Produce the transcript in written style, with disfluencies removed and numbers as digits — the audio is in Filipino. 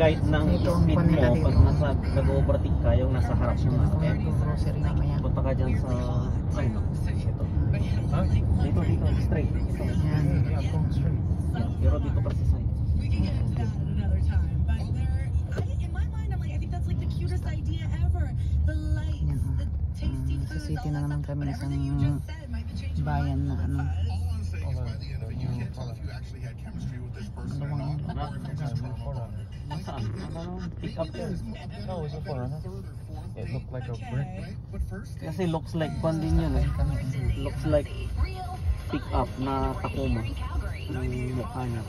mag-guide ng Ito ang speed panila mo dito. pag nag-overtake ka, yung nasa harap mo na. Kaya grocery mamaya. Punta ka dyan sa, ano, ito. Huh? Dito, straight. Ito. Yan. Yeah, going straight. Yeah, pero dito ka sa side. Sa city na naman kami sa isang bayan na ano. Saan? Ano? Pick up yan. No, it's a foreigner. It looked like a brick. Kasi looks like kwan din yun eh. Looks like pick up na Tacoma. Yung mukha niya.